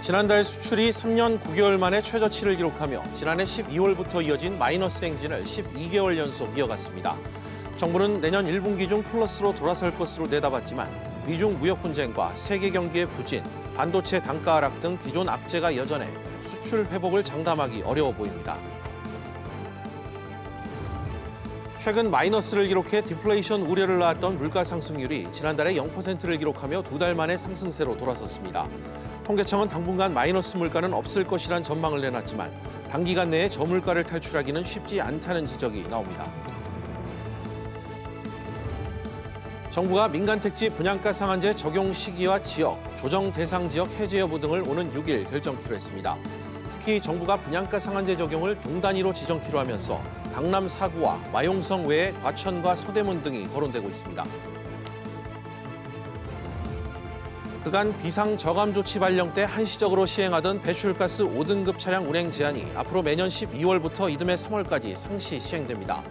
지난달 수출이 3년 9개월 만에 최저치를 기록하며 지난해 12월부터 이어진 마이너스 행진을 12개월 연속 이어갔습니다. 정부는 내년 1분기 중 플러스로 돌아설 것으로 내다봤지만 미중 무역 분쟁과 세계 경기의 부진, 반도체 단가 하락 등 기존 악재가 여전해 수출 회복을 장담하기 어려워 보입니다. 최근 마이너스를 기록해 디플레이션 우려를 낳았던 물가 상승률이 지난달에 0%를 기록하며 2달 만에 상승세로 돌아섰습니다. 통계청은 당분간 마이너스 물가는 없을 것이란 전망을 내놨지만 단기간 내에 저물가를 탈출하기는 쉽지 않다는 지적이 나옵니다. 정부가 민간택지 분양가 상한제 적용 시기와 지역, 조정 대상 지역 해제 여부 등을 오는 6일 결정키로 했습니다. 특히 정부가 분양가 상한제 적용을 동 단위로 지정키로 하면서 강남 4구와 마용성 외에 과천과 서대문 등이 거론되고 있습니다. 그간 비상저감 조치 발령 때 한시적으로 시행하던 배출가스 5등급 차량 운행 제한이 앞으로 매년 12월부터 이듬해 3월까지 상시 시행됩니다.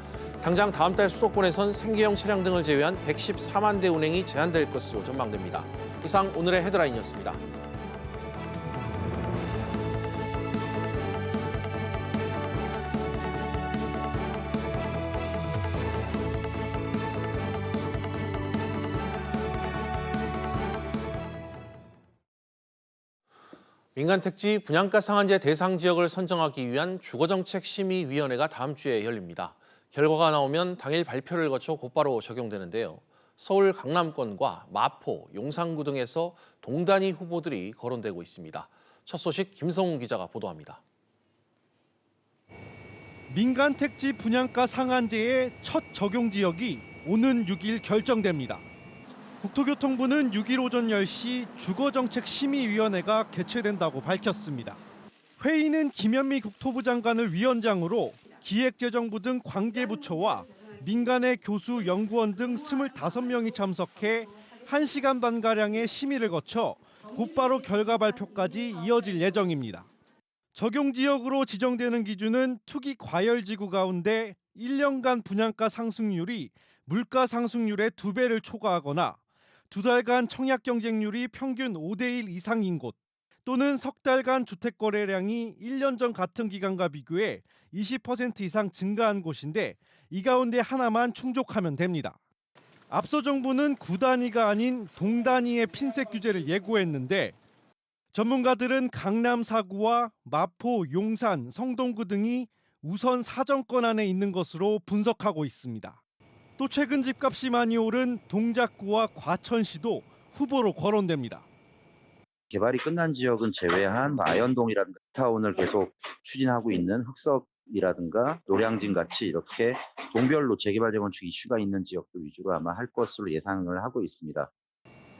당장 다음 달 수도권에선 생계형 차량 등을 제외한 114만 대 운행이 제한될 것으로 전망됩니다. 이상 오늘의 헤드라인이었습니다. 민간택지 분양가 상한제 대상 지역을 선정하기 위한 주거정책심의위원회가 다음 주에 열립니다. 결과가 나오면 당일 발표를 거쳐 곧바로 적용되는데요. 서울 강남권과 마포, 용산구 등에서 동단위 후보들이 거론되고 있습니다. 첫 소식 김성훈 기자가 보도합니다. 민간택지 분양가 상한제의 첫 적용 지역이 오는 6일 결정됩니다. 국토교통부는 6일 오전 10시 주거정책심의위원회가 개최된다고 밝혔습니다. 회의는 김현미 국토부 장관을 위원장으로 기획재정부 등 관계부처와 민간의 교수, 연구원 등 25명이 참석해 1시간 반가량의 심의를 거쳐 곧바로 결과 발표까지 이어질 예정입니다. 적용 지역으로 지정되는 기준은 투기 과열지구 가운데 1년간 분양가 상승률이 물가 상승률의 2배를 초과하거나 2달간 청약 경쟁률이 평균 5대1 이상인 곳 또는 석 달간 주택 거래량이 1년 전 같은 기간과 비교해 20% 이상 증가한 곳인데 이 가운데 하나만 충족하면 됩니다. 앞서 정부는 구 단위가 아닌 동 단위의 핀셋 규제를 예고했는데 전문가들은 강남 4구와 마포, 용산, 성동구 등이 우선 사정권 안에 있는 것으로 분석하고 있습니다. 또 최근 집값이 많이 오른 동작구와 과천시도 후보로 거론됩니다. 개발이 끝난 지역은 제외한 아현동이라든가 타운을 계속 추진하고 있는 흑석이라든가 노량진 같이 이렇게 동별로 재개발 재건축 이슈가 있는 지역들 위주로 아마 할 것으로 예상을 하고 있습니다.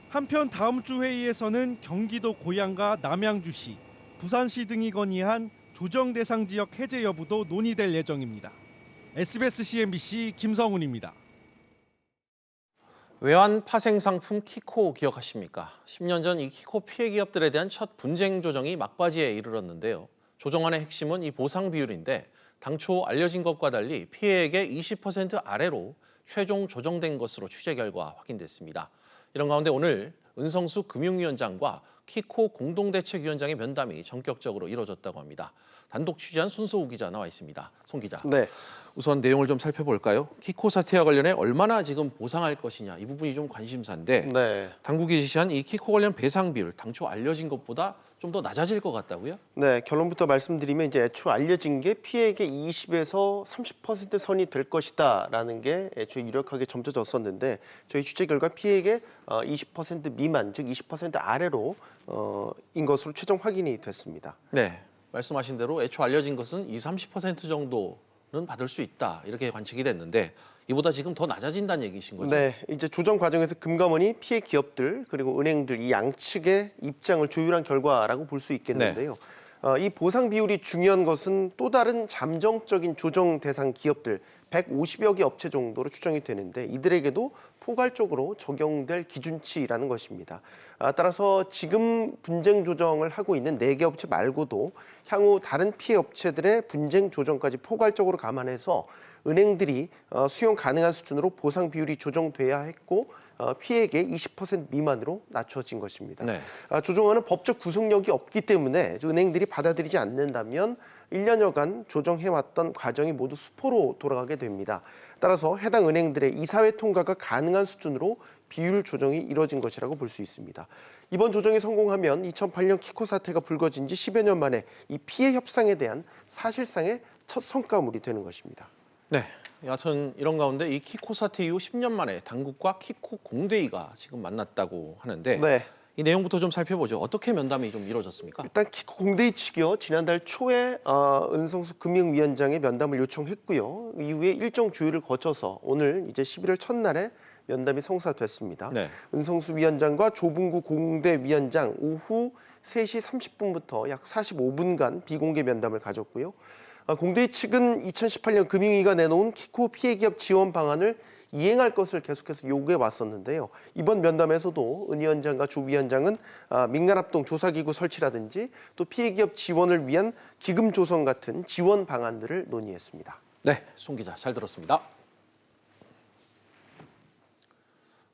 한편 다음 주 회의에서는 경기도 고양과 남양주시, 부산시 등이 건의한 조정 대상 지역 해제 여부도 논의될 예정입니다. SBS CNBC 김성훈입니다. 외환 파생 상품 키코 기억하십니까? 10년 전 이 키코 피해 기업들에 대한 첫 분쟁 조정이 막바지에 이르렀는데요. 조정안의 핵심은 이 보상 비율인데 당초 알려진 것과 달리 피해액의 20% 아래로 최종 조정된 것으로 취재 결과 확인됐습니다. 이런 가운데 오늘 은성수 금융위원장과 키코 공동대책위원장의 면담이 전격적으로 이뤄졌다고 합니다. 단독 취재한 손소우 기자 나와 있습니다. 손 기자. 네. 우선 내용을 좀 살펴볼까요? 키코 사태와 관련해 얼마나 지금 보상할 것이냐 이 부분이 좀 관심사인데 네. 당국이 제시한 이 키코 관련 배상 비율 당초 알려진 것보다 좀 더 낮아질 것 같다고요? 네, 결론부터 말씀드리면 이제 애초 알려진 게 피해액의 20에서 30% 선이 될 것이다라는 게 애초에 유력하게 점쳐졌었는데 저희 취재 결과 피해액의 20% 미만, 즉 20% 아래로 인 것으로 최종 확인이 됐습니다. 네, 말씀하신 대로 애초 알려진 것은 30% 정도는 받을 수 있다 이렇게 관측이 됐는데 이보다 지금 더 낮아진다는 얘기신 거죠? 네, 이제 조정 과정에서 금감원이 피해 기업들 그리고 은행들 이 양측의 입장을 조율한 결과라고 볼 수 있겠는데요. 이 보상 비율이 중요한 것은 또 다른 잠정적인 조정 대상 기업들 150여 개 업체 정도로 추정이 되는데 이들에게도 포괄적으로 적용될 기준치라는 것입니다. 따라서 지금 분쟁 조정을 하고 있는 4개 업체 말고도 향후 다른 피해 업체들의 분쟁 조정까지 포괄적으로 감안해서 은행들이 수용 가능한 수준으로 보상 비율이 조정돼야 했고 피해액의 20% 미만으로 낮춰진 것입니다. 네. 조정안은 법적 구속력이 없기 때문에 은행들이 받아들이지 않는다면 1년여간 조정해왔던 과정이 모두 수포로 돌아가게 됩니다. 따라서 해당 은행들의 이사회 통과가 가능한 수준으로 비율 조정이 이뤄진 것이라고 볼 수 있습니다. 이번 조정이 성공하면 2008년 키코 사태가 불거진 지 10여 년 만에 이 피해 협상에 대한 사실상의 첫 성과물이 되는 것입니다. 네. 여하튼 이런 가운데 이 키코 사태 이후 10년 만에 당국과 키코 공대위가 지금 만났다고 하는데 네. 이 내용부터 좀 살펴보죠. 어떻게 면담이 좀 이루어졌습니까? 일단 키코 공대위 측이요. 지난달 초에 은성수 금융위원장의 면담을 요청했고요. 이후에 일정 주의를 거쳐서 오늘 이제 11월 첫날에 면담이 성사됐습니다. 네. 은성수 위원장과 조붕구 공대위원장 오후 3시 30분부터 약 45분간 비공개 면담을 가졌고요. 공대위 측은 2018년 금융위가 내놓은 키코 피해기업 지원 방안을 이행할 것을 계속해서 요구해 왔었는데요. 이번 면담에서도 은 위원장과 조 위원장은 민간합동 조사기구 설치라든지 또 피해기업 지원을 위한 기금 조성 같은 지원 방안들을 논의했습니다. 네, 송 기자 잘 들었습니다.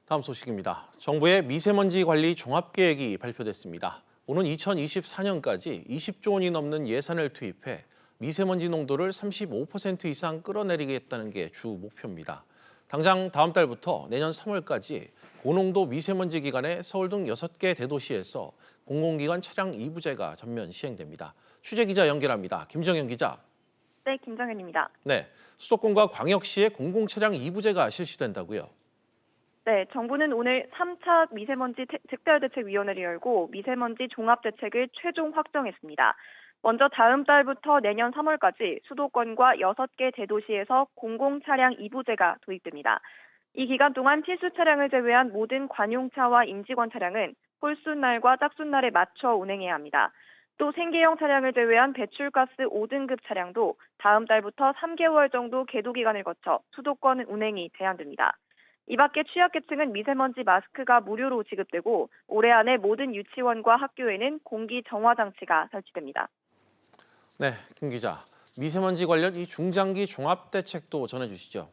다음 소식입니다. 정부의 미세먼지 관리 종합계획이 발표됐습니다. 오는 2024년까지 20조 원이 넘는 예산을 투입해 미세먼지 농도를 35% 이상 끌어내리겠다는 게 주 목표입니다. 당장 다음 달부터 내년 3월까지 고농도 미세먼지 기간에 서울 등 6개 대도시에서 공공기관 차량 2부제가 전면 시행됩니다. 취재기자 연결합니다. 김정현 기자. 네, 김정현입니다. 네, 수도권과 광역시에 공공차량 2부제가 실시된다고요? 네, 정부는 오늘 3차 미세먼지 특별대책위원회를 열고 미세먼지 종합대책을 최종 확정했습니다. 먼저 다음 달부터 내년 3월까지 수도권과 6개 대도시에서 공공차량 2부제가 도입됩니다. 이 기간 동안 필수 차량을 제외한 모든 관용차와 임직원 차량은 홀수날과 짝수날에 맞춰 운행해야 합니다. 또 생계형 차량을 제외한 배출가스 5등급 차량도 다음 달부터 3개월 정도 계도 기간을 거쳐 수도권 운행이 제한됩니다. 이 밖에 취약계층은 미세먼지 마스크가 무료로 지급되고 올해 안에 모든 유치원과 학교에는 공기 정화 장치가 설치됩니다. 네, 김 기자. 미세먼지 관련 이 중장기 종합대책도 전해주시죠.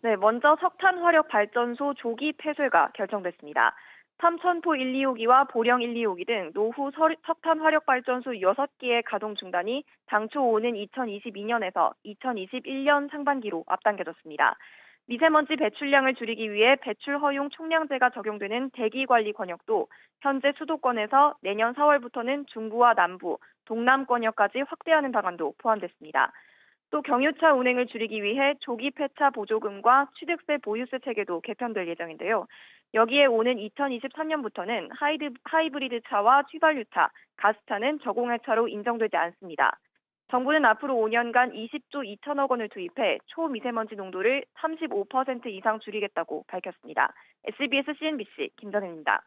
네, 먼저 석탄화력발전소 조기 폐쇄가 결정됐습니다. 삼천포 1, 2호기와 보령 1, 2호기 등 노후 석탄화력발전소 6개의 가동 중단이 당초 오는 2022년에서 2021년 상반기로 앞당겨졌습니다. 미세먼지 배출량을 줄이기 위해 배출 허용 총량제가 적용되는 대기관리 권역도 현재 수도권에서 내년 4월부터는 중부와 남부, 동남권역까지 확대하는 방안도 포함됐습니다. 또 경유차 운행을 줄이기 위해 조기 폐차 보조금과 취득세 보유세 체계도 개편될 예정인데요. 여기에 오는 2023년부터는 하이브리드 차와 휘발유차, 가스차는 저공해차로 인정되지 않습니다. 정부는 앞으로 5년간 20조 2천억 원을 투입해 초미세먼지 농도를 35% 이상 줄이겠다고 밝혔습니다. SBS CNBC 김정현입니다.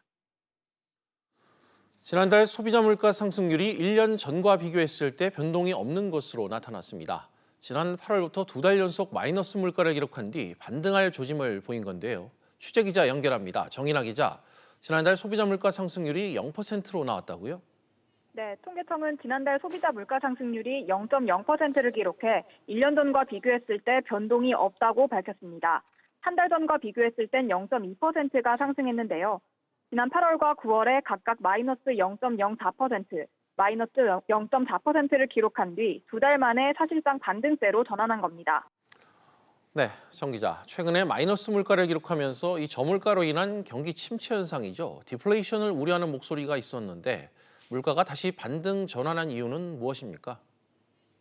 지난달 소비자 물가 상승률이 1년 전과 비교했을 때 변동이 없는 것으로 나타났습니다. 지난 8월부터 2달 연속 마이너스 물가를 기록한 뒤 반등할 조짐을 보인 건데요. 취재기자 연결합니다. 정인아 기자, 지난달 소비자 물가 상승률이 0%로 나왔다고요? 네, 통계청은 지난달 소비자 물가 상승률이 0.0%를 기록해 1년 전과 비교했을 때 변동이 없다고 밝혔습니다. 한 달 전과 비교했을 땐 0.2%가 상승했는데요. 지난 8월과 9월에 각각 마이너스 0.04%, 마이너스 0.4%를 기록한 뒤 2달 만에 사실상 반등세로 전환한 겁니다. 네, 정 기자. 최근에 마이너스 물가를 기록하면서 이 저물가로 인한 경기 침체 현상이죠. 디플레이션을 우려하는 목소리가 있었는데 물가가 다시 반등 전환한 이유는 무엇입니까?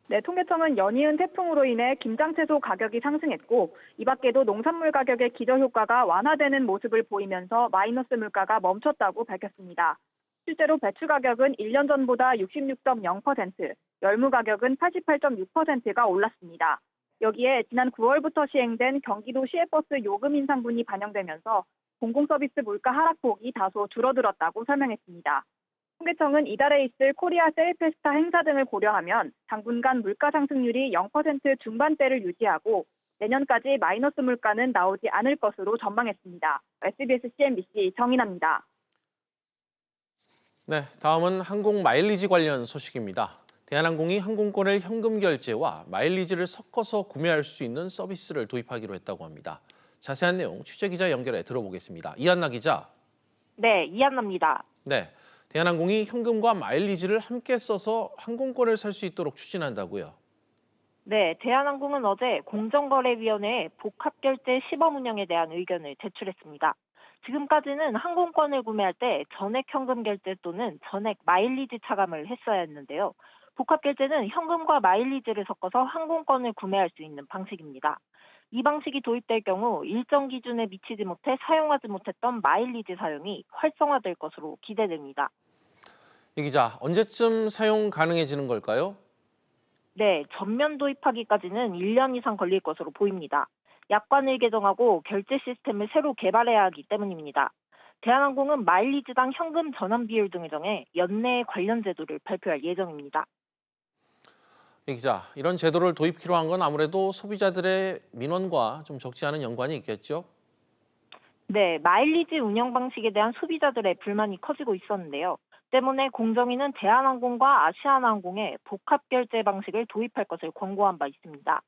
네, 통계청은 연이은 태풍으로 인해 김장채소 가격이 상승했고 이 밖에도 농산물 가격의 기저효과가 완화되는 모습을 보이면서 마이너스 물가가 멈췄다고 밝혔습니다. 실제로 배추 가격은 1년 전보다 66.0%, 열무 가격은 88.6%가 올랐습니다. 여기에 지난 9월부터 시행된 경기도 시외버스 요금 인상분이 반영되면서 공공서비스 물가 하락폭이 다소 줄어들었다고 설명했습니다. 통계청은 이달에 있을 코리아 세일페스타 행사 등을 고려하면 당분간 물가 상승률이 0% 중반대를 유지하고 내년까지 마이너스 물가는 나오지 않을 것으로 전망했습니다. SBS CNBC 정인아입니다. 네, 다음은 항공 마일리지 관련 소식입니다. 대한항공이 항공권을 현금 결제와 마일리지를 섞어서 구매할 수 있는 서비스를 도입하기로 했다고 합니다. 자세한 내용 취재기자 연결해 들어보겠습니다. 이한나 기자. 네, 이한나입니다. 네, 대한항공이 현금과 마일리지를 함께 써서 항공권을 살 수 있도록 추진한다고요. 네, 대한항공은 어제 공정거래위원회에 복합결제 시범 운영에 대한 의견을 제출했습니다. 지금까지는 항공권을 구매할 때 전액 현금 결제 또는 전액 마일리지 차감을 했어야 했는데요. 복합결제는 현금과 마일리지를 섞어서 항공권을 구매할 수 있는 방식입니다. 이 방식이 도입될 경우 일정 기준에 미치지 못해 사용하지 못했던 마일리지 사용이 활성화될 것으로 기대됩니다. 이 기자, 언제쯤 사용 가능해지는 걸까요? 네, 전면 도입하기까지는 1년 이상 걸릴 것으로 보입니다. 약관을 개정하고 결제 시스템을 새로 개발해야 하기 때문입니다. 대한항공은 마일리지당 현금 전환 비율 등을 정해 연내에 관련 제도를 발표할 예정입니다. 이 기자, 이런 제도를 도입키로 한 건 아무래도 소비자들의 민원과 좀 적지 않은 연관이 있겠죠? 네, 마일리지 운영 방식에 대한 소비자들의 불만이 커지고 있었는데요. 때문에 공정위는 대한항공과 아시아나항공에 복합결제 방식을 도입할 것을 권고한 바 있습니다.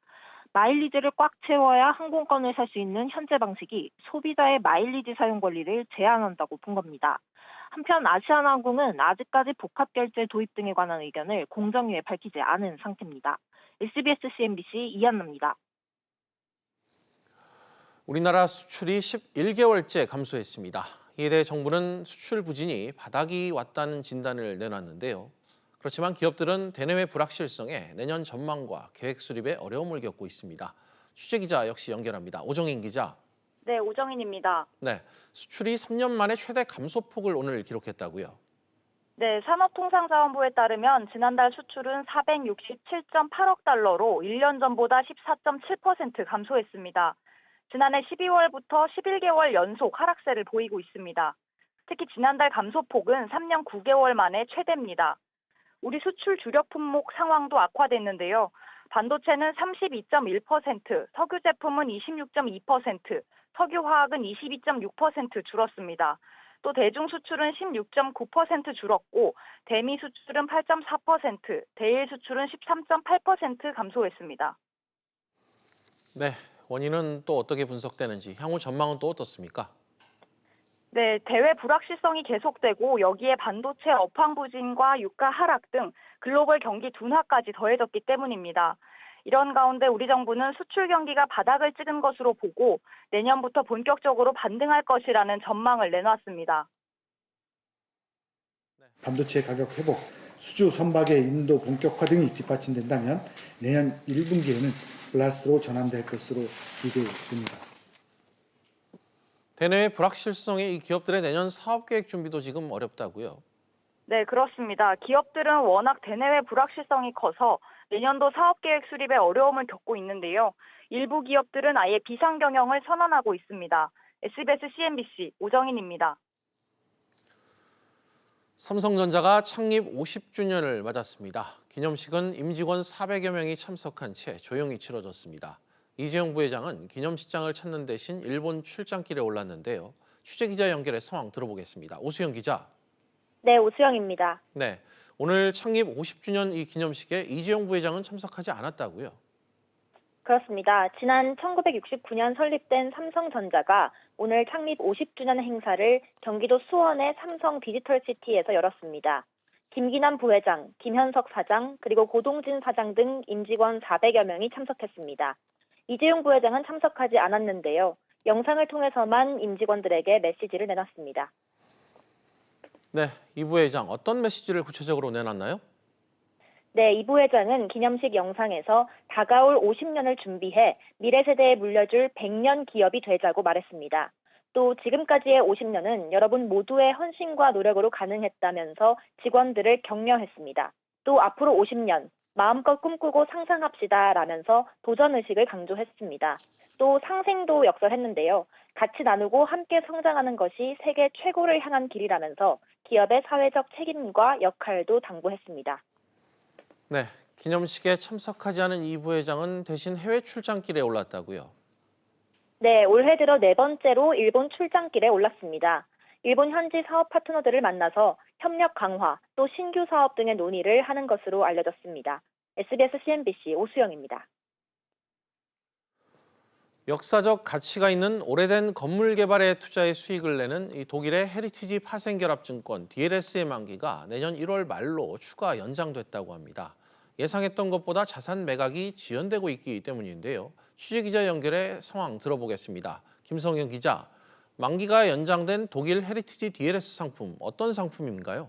마일리지를 꽉 채워야 항공권을 살 수 있는 현재 방식이 소비자의 마일리지 사용 권리를 제한한다고 본 겁니다. 한편 아시아나항공은 아직까지 복합결제 도입 등에 관한 의견을 공정위에 밝히지 않은 상태입니다. SBS CNBC 이한나입니다. 우리나라 수출이 11개월째 감소했습니다. 이에 대해 정부는 수출 부진이 바닥이 왔다는 진단을 내놨는데요. 그렇지만 기업들은 대내외 불확실성에 내년 전망과 계획 수립에 어려움을 겪고 있습니다. 취재기자 역시 연결합니다. 오정인 기자. 네, 오정인입니다. 네, 수출이 3년 만에 최대 감소폭을 오늘 기록했다고요. 네, 산업통상자원부에 따르면 지난달 수출은 467.8억 달러로 1년 전보다 14.7% 감소했습니다. 지난해 12월부터 11개월 연속 하락세를 보이고 있습니다. 특히 지난달 감소폭은 3년 9개월 만에 최대입니다. 우리 수출 주력 품목 상황도 악화됐는데요. 반도체는 32.1%, 석유 제품은 26.2%, 석유화학은 22.6% 줄었습니다. 또 대중 수출은 16.9% 줄었고 대미 수출은 8.4%, 대일 수출은 13.8% 감소했습니다. 네, 원인은 또 어떻게 분석되는지, 향후 전망은 또 어떻습니까? 네, 대외 불확실성이 계속되고 여기에 반도체 업황 부진과 유가 하락 등 글로벌 경기 둔화까지 더해졌기 때문입니다. 이런 가운데 우리 정부는 수출 경기가 바닥을 찍은 것으로 보고 내년부터 본격적으로 반등할 것이라는 전망을 내놨습니다. 반도체 가격 회복, 수주 선박의 인도 본격화 등이 뒷받침된다면 내년 1분기에는 플러스로 전환될 것으로 기대됩니다. 대내외 불확실성이 이 기업들의 내년 사업 계획 준비도 지금 어렵다고요. 네, 그렇습니다. 기업들은 워낙 대내외 불확실성이 커서 내년도 사업 계획 수립에 어려움을 겪고 있는데요. 일부 기업들은 아예 비상 경영을 선언하고 있습니다. SBS CNBC 오정인입니다. 삼성전자가 창립 50주년을 맞았습니다. 기념식은 임직원 400여 명이 참석한 채 조용히 치러졌습니다. 이재용 부회장은 기념식장을 찾는 대신 일본 출장길에 올랐는데요. 취재기자 연결해 상황 들어보겠습니다. 오수영 기자. 네, 오수영입니다. 네, 오늘 창립 50주년 이 기념식에 이재용 부회장은 참석하지 않았다고요? 그렇습니다. 지난 1969년 설립된 삼성전자가 오늘 창립 50주년 행사를 경기도 수원의 삼성 디지털시티에서 열었습니다. 김기남 부회장, 김현석 사장, 그리고 고동진 사장 등 임직원 400여 명이 참석했습니다. 이재용 부회장은 참석하지 않았는데요. 영상을 통해서만 임직원들에게 메시지를 내놨습니다. 네, 이 부회장 어떤 메시지를 구체적으로 내놨나요? 네, 이 부회장은 기념식 영상에서 다가올 50년을 준비해 미래 세대에 물려줄 100년 기업이 되자고 말했습니다. 또 지금까지의 50년은 여러분 모두의 헌신과 노력으로 가능했다면서 직원들을 격려했습니다. 또 앞으로 50년 마음껏 꿈꾸고 상상합시다라면서 도전의식을 강조했습니다. 또 상생도 역설했는데요. 같이 나누고 함께 성장하는 것이 세계 최고를 향한 길이라면서 기업의 사회적 책임과 역할도 당부했습니다. 네, 기념식에 참석하지 않은 이 부회장은 대신 해외 출장길에 올랐다고요? 네, 올해 들어 네 번째로 일본 출장길에 올랐습니다. 일본 현지 사업 파트너들을 만나서 협력 강화, 또 신규 사업 등의 논의를 하는 것으로 알려졌습니다. SBS CNBC 오수영입니다. 역사적 가치가 있는 오래된 건물 개발에 투자의 수익을 내는 이 독일의 헤리티지 파생결합증권 DLS의 만기가 내년 1월 말로 추가 연장됐다고 합니다. 예상했던 것보다 자산 매각이 지연되고 있기 때문인데요. 취재기자 연결해 상황 들어보겠습니다. 김성현 기자, 만기가 연장된 독일 헤리티지 DLS 상품, 어떤 상품인가요?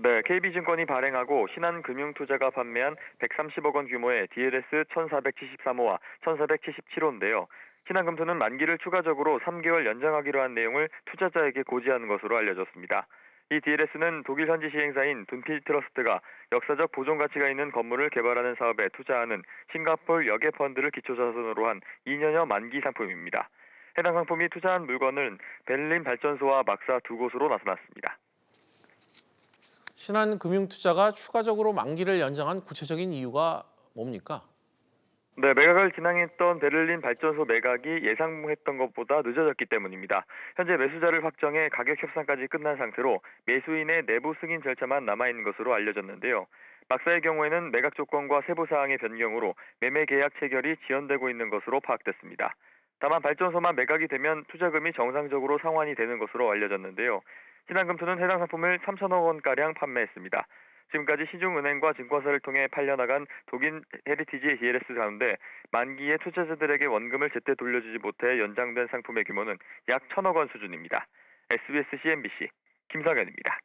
네, KB증권이 발행하고 신한금융투자가 판매한 130억 원 규모의 DLS 1473호와 1477호인데요. 신한금투는 만기를 추가적으로 3개월 연장하기로 한 내용을 투자자에게 고지한 것으로 알려졌습니다. 이 DLS는 독일 현지 시행사인 둔필 트러스트가 역사적 보존 가치가 있는 건물을 개발하는 사업에 투자하는 싱가포르 여객 펀드를 기초자산으로 한 2년여 만기 상품입니다. 해당 상품이 투자한 물건은 베를린 발전소와 막사 두 곳으로 나타났습니다. 신한금융투자가 추가적으로 만기를 연장한 구체적인 이유가 뭡니까? 네, 매각을 진행했던 베를린 발전소 매각이 예상했던 것보다 늦어졌기 때문입니다. 현재 매수자를 확정해 가격 협상까지 끝난 상태로 매수인의 내부 승인 절차만 남아있는 것으로 알려졌는데요. 막사의 경우에는 매각 조건과 세부 사항의 변경으로 매매 계약 체결이 지연되고 있는 것으로 파악됐습니다. 다만 발전소만 매각이 되면 투자금이 정상적으로 상환이 되는 것으로 알려졌는데요. 신한금투는 해당 상품을 3천억 원가량 판매했습니다. 지금까지 시중은행과 증권사를 통해 팔려나간 독일 헤리티지 DLS 가운데 만기에 투자자들에게 원금을 제때 돌려주지 못해 연장된 상품의 규모는 약 1천억 원 수준입니다. SBS CNBC 김성현입니다.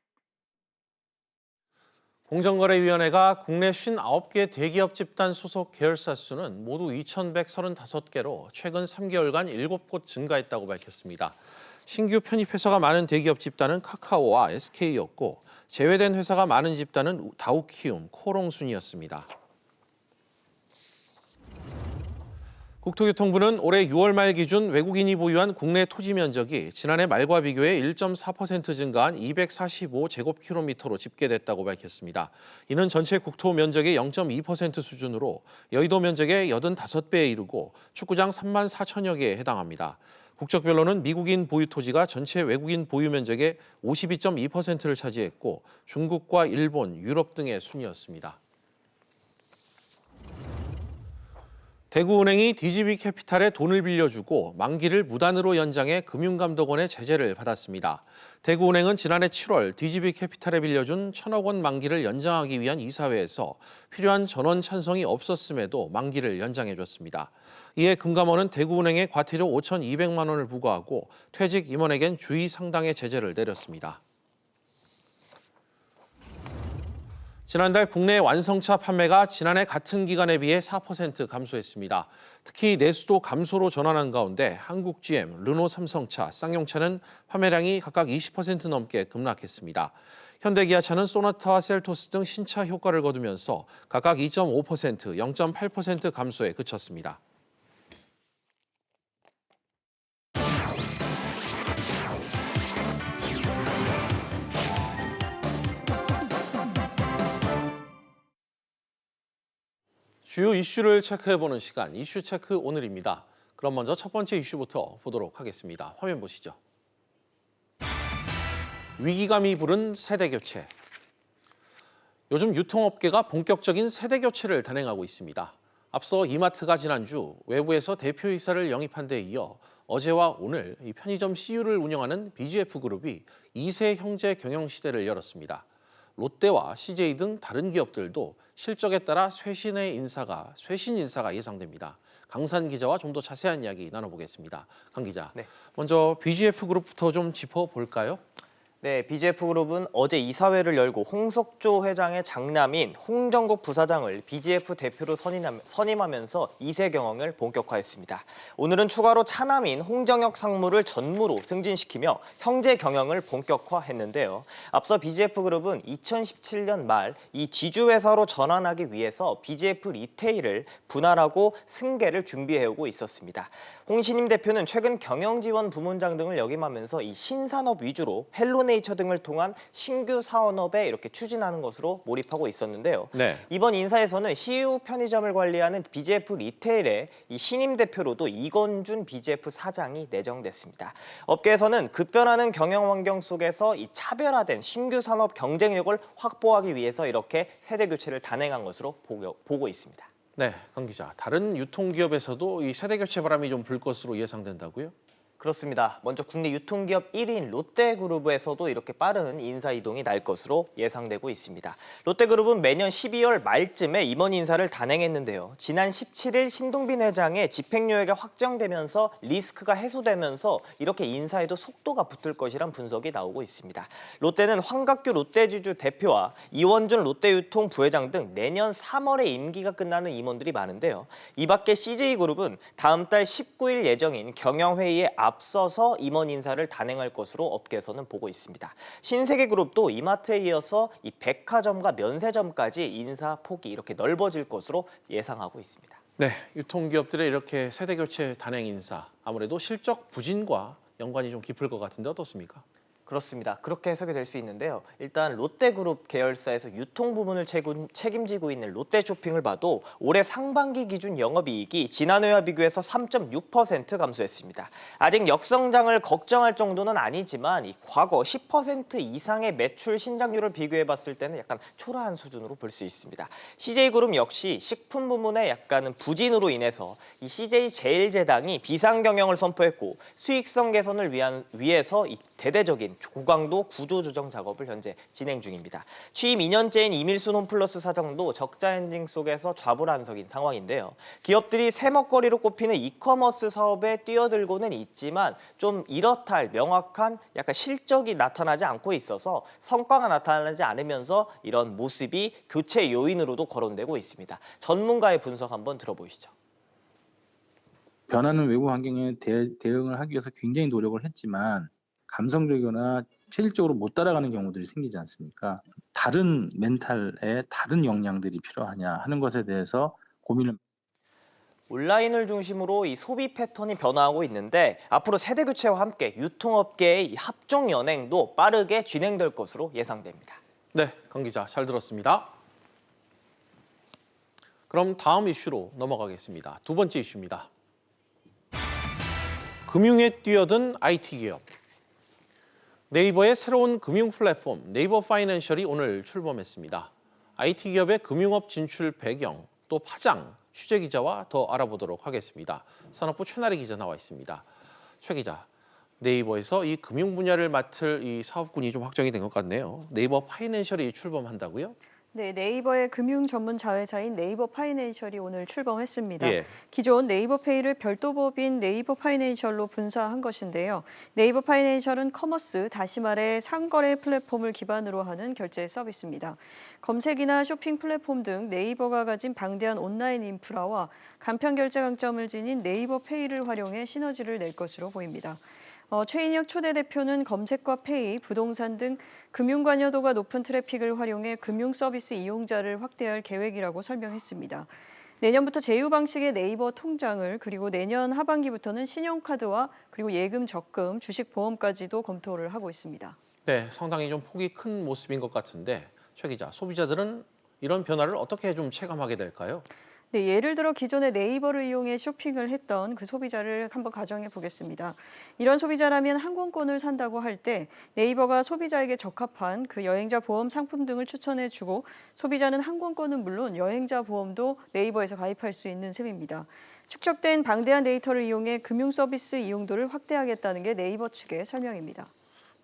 공정거래위원회가 국내 59개 대기업 집단 소속 계열사 수는 모두 2,135개로 최근 3개월간 7곳 증가했다고 밝혔습니다. 신규 편입 회사가 많은 대기업 집단은 카카오와 SK였고 제외된 회사가 많은 집단은 다우키움, 코롱 순이었습니다. 국토교통부는 올해 6월 말 기준 외국인이 보유한 국내 토지 면적이 지난해 말과 비교해 1.4% 증가한 245제곱킬로미터로 집계됐다고 밝혔습니다. 이는 전체 국토 면적의 0.2% 수준으로 여의도 면적의 85배에 이르고 축구장 3만 4천여 개에 해당합니다. 국적별로는 미국인 보유 토지가 전체 외국인 보유 면적의 52.2%를 차지했고 중국과 일본, 유럽 등의 순이었습니다. 대구은행이 DGB캐피탈에 돈을 빌려주고 만기를 무단으로 연장해 금융감독원의 제재를 받았습니다. 대구은행은 지난해 7월 DGB캐피탈에 빌려준 1,000억 원 만기를 연장하기 위한 이사회에서 필요한 전원 찬성이 없었음에도 만기를 연장해줬습니다. 이에 금감원은 대구은행에 과태료 5,200만 원을 부과하고 퇴직 임원에겐 주의 상당의 제재를 내렸습니다. 지난달 국내 완성차 판매가 지난해 같은 기간에 비해 4% 감소했습니다. 특히 내수도 감소로 전환한 가운데 한국 GM, 르노 삼성차, 쌍용차는 판매량이 각각 20% 넘게 급락했습니다. 현대기아차는 소나타와 셀토스 등 신차 효과를 거두면서 각각 2.5%, 0.8% 감소에 그쳤습니다. 주요 이슈를 체크해보는 시간, 이슈체크 오늘입니다. 그럼 먼저 첫 번째 이슈부터 보도록 하겠습니다. 화면 보시죠. 위기감이 부른 세대교체. 요즘 유통업계가 본격적인 세대교체를 단행하고 있습니다. 앞서 이마트가 지난주 외부에서 대표이사를 영입한 데 이어 어제와 오늘 이 편의점 CU를 운영하는 BGF그룹이 2세 형제 경영 시대를 열었습니다. 롯데와 CJ 등 다른 기업들도 실적에 따라 쇄신 인사가 예상됩니다. 강산 기자와 좀 더 자세한 이야기 나눠보겠습니다. 강 기자, 네. 먼저 BGF그룹부터 좀 짚어볼까요? 네, BGF그룹은 어제 이사회를 열고 홍석조 회장의 장남인 홍정국 부사장을 BGF 대표로 선임하면서 2세 경영을 본격화했습니다. 오늘은 추가로 차남인 홍정혁 상무를 전무로 승진시키며 형제 경영을 본격화했는데요. 앞서 BGF그룹은 2017년 말 이 지주회사로 전환하기 위해서 BGF 리테일을 분할하고 승계를 준비해오고 있었습니다. 홍 신임 대표는 최근 경영지원 부문장 등을 역임하면서 이 신산업 위주로 헬로네이처 등을 통한 신규 사업에 이렇게 추진하는 것으로 몰입하고 있었는데요. 네. 이번 인사에서는 CU 편의점을 관리하는 BGF 리테일의 이 신임 대표로도 이건준 BGF 사장이 내정됐습니다. 업계에서는 급변하는 경영 환경 속에서 이 차별화된 신규 산업 경쟁력을 확보하기 위해서 이렇게 세대 교체를 단행한 것으로 보고 있습니다. 네, 강 기자. 다른 유통기업에서도 이 세대 교체 바람이 좀 불 것으로 예상된다고요? 그렇습니다. 먼저 국내 유통기업 1위인 롯데그룹에서도 이렇게 빠른 인사 이동이 날 것으로 예상되고 있습니다. 롯데그룹은 매년 12월 말쯤에 임원 인사를 단행했는데요. 지난 17일 신동빈 회장의 집행유예가 확정되면서 리스크가 해소되면서 이렇게 인사에도 속도가 붙을 것이란 분석이 나오고 있습니다. 롯데는 황갑규 롯데지주 대표와 이원준 롯데유통 부회장 등 내년 3월에 임기가 끝나는 임원들이 많은데요. 이 밖에 CJ그룹은 다음 달 19일 예정인 경영회의에 앞서서 임원 인사를 단행할 것으로 업계에서는 보고 있습니다. 신세계그룹도 이마트에 이어서 이 백화점과 면세점까지 인사 폭이 이렇게 넓어질 것으로 예상하고 있습니다. 네, 유통기업들의 이렇게 세대 교체 단행 인사, 아무래도 실적 부진과 연관이 좀 깊을 것 같은데 어떻습니까? 그렇습니다. 그렇게 해석이 될 수 있는데요. 일단 롯데그룹 계열사에서 유통 부문을 책임지고 있는 롯데쇼핑을 봐도 올해 상반기 기준 영업이익이 지난해와 비교해서 3.6% 감소했습니다. 아직 역성장을 걱정할 정도는 아니지만 이 과거 10% 이상의 매출 신장률을 비교해봤을 때는 약간 초라한 수준으로 볼 수 있습니다. CJ그룹 역시 식품 부문의 약간은 부진으로 인해서 이 CJ제일제당이 비상경영을 선포했고 수익성 개선을 위해서 이 대대적인 고강도 구조조정 작업을 현재 진행 중입니다. 취임 2년째인 이밀순 홈플러스 사장도 적자 엔딩 속에서 좌불안석인 상황인데요. 기업들이 새먹거리로 꼽히는 이커머스 사업에 뛰어들고는 있지만 좀 이렇다 할 명확한 약간 실적이 나타나지 않고 있어서 성과가 나타나지 않으면서 이런 모습이 교체 요인으로도 거론되고 있습니다. 전문가의 분석 한번 들어보시죠. 변하는 외부 환경에 대응을 하기 위해서 굉장히 노력을 했지만 감성적이거나 체질적으로 못 따라가는 경우들이 생기지 않습니까? 다른 멘탈에 다른 역량들이 필요하냐 하는 것에 대해서 고민을. 온라인을 중심으로 이 소비 패턴이 변화하고 있는데 앞으로 세대 교체와 함께 유통업계의 이 합종 연행도 빠르게 진행될 것으로 예상됩니다. 네, 강 기자 잘 들었습니다. 그럼 다음 이슈로 넘어가겠습니다. 두 번째 이슈입니다. 금융에 뛰어든 IT 기업. 네이버의 새로운 금융 플랫폼 네이버 파이낸셜이 오늘 출범했습니다. IT 기업의 금융업 진출 배경, 또 파장, 취재 기자와 더 알아보도록 하겠습니다. 산업부 최나래 기자 나와 있습니다. 최 기자, 네이버에서 이 금융 분야를 맡을 이 사업군이 좀 확정이 된 것 같네요. 네이버 파이낸셜이 출범한다고요? 네, 네이버의 금융 전문 자회사인 네이버 파이낸셜이 오늘 출범했습니다. 예. 기존 네이버페이를 별도 법인 네이버 파이낸셜로 분사한 것인데요. 네이버 파이낸셜은 커머스, 다시 말해 상거래 플랫폼을 기반으로 하는 결제 서비스입니다. 검색이나 쇼핑 플랫폼 등 네이버가 가진 방대한 온라인 인프라와 간편 결제 강점을 지닌 네이버 페이를 활용해 시너지를 낼 것으로 보입니다. 최인혁 초대 대표는 검색과 페이, 부동산 등 금융 관여도가 높은 트래픽을 활용해 금융 서비스 이용자를 확대할 계획이라고 설명했습니다. 내년부터 제휴 방식의 네이버 통장을, 그리고 내년 하반기부터는 신용카드와 그리고 예금, 적금, 주식, 보험까지도 검토를 하고 있습니다. 네, 상당히 좀 폭이 큰 모습인 것 같은데 최 기자, 소비자들은 이런 변화를 어떻게 좀 체감하게 될까요? 네, 예를 들어 기존에 네이버를 이용해 쇼핑을 했던 그 소비자를 한번 가정해 보겠습니다. 이런 소비자라면 항공권을 산다고 할 때 네이버가 소비자에게 적합한 그 여행자 보험 상품 등을 추천해 주고 소비자는 항공권은 물론 여행자 보험도 네이버에서 가입할 수 있는 셈입니다. 축적된 방대한 데이터를 이용해 금융 서비스 이용도를 확대하겠다는 게 네이버 측의 설명입니다.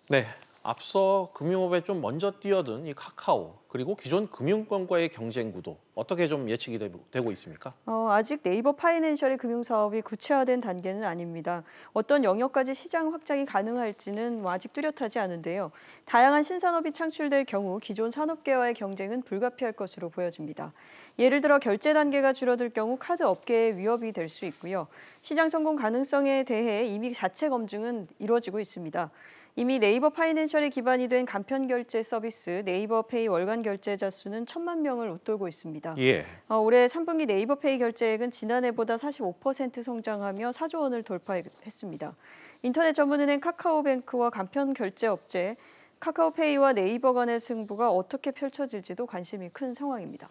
네, 앞서 금융업에 좀 먼저 뛰어든 이 카카오, 그리고 기존 금융권과의 경쟁 구도 어떻게 좀 예측이 되고 있습니까? 아직 네이버 파이낸셜의 금융 사업이 구체화된 단계는 아닙니다. 어떤 영역까지 시장 확장이 가능할지는 아직 뚜렷하지 않은데요. 다양한 신산업이 창출될 경우 기존 산업계와의 경쟁은 불가피할 것으로 보여집니다. 예를 들어 결제 단계가 줄어들 경우 카드 업계에 위협이 될 수 있고요. 시장 성공 가능성에 대해 이미 자체 검증은 이루어지고 있습니다. 이미 네이버 파이낸셜이 기반이 된 간편 결제 서비스 네이버 페이 월간 결제자 수는 1,000만 명을 웃돌고 있습니다. 예. 올해 3분기 네이버 페이 결제액은 지난해보다 45% 성장하며 4조 원을 돌파했습니다. 인터넷 전문은행 카카오뱅크와 간편 결제 업체 카카오페이와 네이버 간의 승부가 어떻게 펼쳐질지도 관심이 큰 상황입니다.